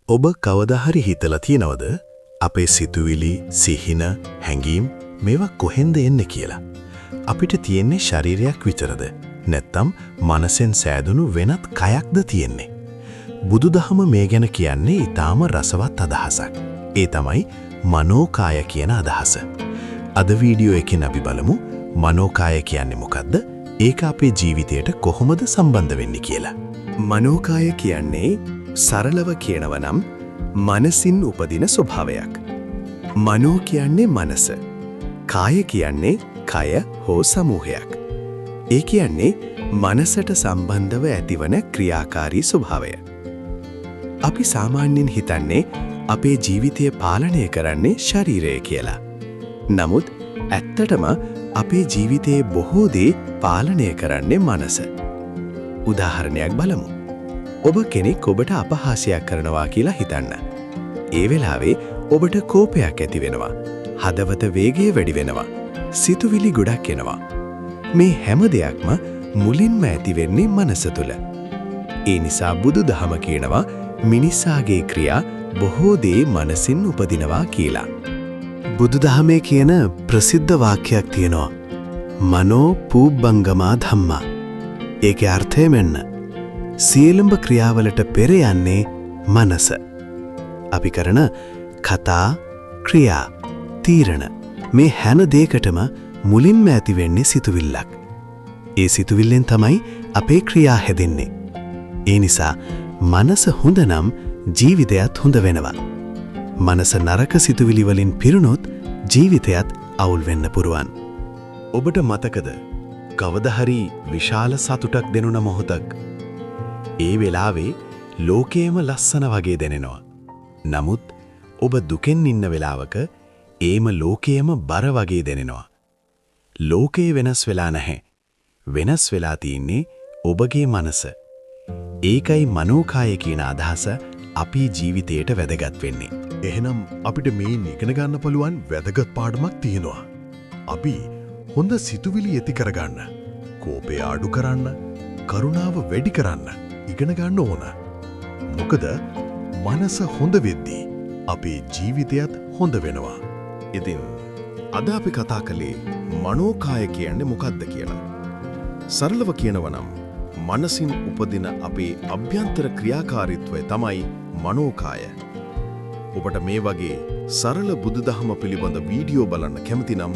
ඔබ කවදා හරි හිතලා තියෙනවද අපේ සිතුවිලි, සිහින, හැඟීම් මේවා කොහෙන්ද එන්නේ කියලා? අපිට තියෙන්නේ ශරීරයක් විතරද? නැත්නම් මනසෙන් සෑදුණු වෙනත් කයක්ද තියෙන්නේ? බුදුදහම මේ ගැන කියන්නේ ඊටාම රසවත් අදහසක්. ඒ තමයි මනෝකාය කියන අදහස. අද වීඩියෝ එකෙන් අපි බලමු මනෝකාය කියන්නේ මොකද්ද? ඒක අපේ ජීවිතයට කොහොමද සම්බන්ධ වෙන්නේ කියලා. මනෝකාය කියන්නේ සරලව කියනව නම් මනසින් උපදින ස්වභාවයක්. මනෝ කියන්නේ මනස. කාය කියන්නේ කය හෝ සමූහයක්. ඒ කියන්නේ මනසට සම්බන්ධව ඇතිවන ක්‍රියාකාරී ස්වභාවය. අපි සාමාන්‍යයෙන් හිතන්නේ අපේ ජීවිතය පාලනය කරන්නේ ශරීරය කියලා. නමුත් ඇත්තටම අපේ ජීවිතයේ බොහෝ දේ පාලනය කරන්නේ මනස. උදාහරණයක් බලමු. ඔබ කෙනෙක් ඔබට අපහාසයක් කරනවා කියලා හිතන්න. ඒ වෙලාවේ ඔබට කෝපයක් ඇති වෙනවා. හදවත වේගය වැඩි වෙනවා. සිතුවිලි ගොඩක් එනවා. මේ හැම දෙයක්ම මුලින්ම ඇති වෙන්නේ මනස තුල. ඒ නිසා බුදුදහම කියනවා මිනිසාගේ ක්‍රියා බොහෝ දේ මනසින් උපදිනවා කියලා. බුදුදහමේ කියන ප්‍රසිද්ධ වාක්‍යයක් තියෙනවා. මනෝ පුබ්බංගමා ධම්මා. ඒකේ අර්ථය මෙන්න. සියලුම ක්‍රියාවලට පෙර යන්නේ මනස. අපි කරන කතා, ක්‍රියා, තීරණ මේ හැම දෙයකටම මුලින්ම ඇති වෙන්නේ සිතුවිල්ලක්. ඒ සිතුවිල්ලෙන් තමයි අපේ ක්‍රියා හැදෙන්නේ. ඒ නිසා මනස හොඳ නම් ජීවිතයත් හොඳ වෙනවා. මනස නරක සිතුවිලි වලින් පිරුණොත් ජීවිතයත් අවුල් වෙන්න පුරුවන්. ඔබට මතකද කවදා හරි විශාල සතුටක් දෙනුන මොහොතක්? ඒ වෙලාවේ ලෝකේම ලස්සන වගේ දැනෙනවා. නමුත් ඔබ දුකෙන් ඉන්න වෙලාවක ඒම ලෝකේම බර වගේ දැනෙනවා. ලෝකේ වෙනස් වෙලා නැහැ. වෙනස් වෙලා තියෙන්නේ ඔබගේ මනස. ඒකයි මනෝකාය කියන අදහස අපේ ජීවිතයට වැදගත් වෙන්නේ. එහෙනම් අපිට මේන් ඉගෙන ගන්න පුළුවන් වැදගත් පාඩමක් තියෙනවා. අපි හොඳ සිතුවිලි ඇති කරගන්න, කෝපය අඩු කරන්න, කරුණාව වැඩි කරන්න ඉගෙන ගන්න ඕන. මොකද මනස හොඳ වෙද්දී අපේ ජීවිතයත් හොඳ වෙනවා. ඉතින් අද අපි කතා කළේ මනෝකාය කියන්නේ මොකක්ද කියලා. සරලව කියනවා නම් මනසින් උපදින අපේ අභ්‍යන්තර ක්‍රියාකාරීත්වය තමයි මනෝකාය. ඔබට මේ වගේ සරල බුදුදහම පිළිබඳ වීඩියෝ බලන්න කැමති නම්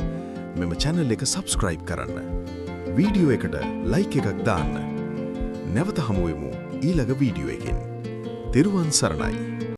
මෙම channel එක subscribe කරන්න. වීඩියෝ එකට like එකක් දාන්න. නැවත හමු වෙමු ඊළඟ වීඩියෝ එකකින්. තෙරුවන් සරණයි.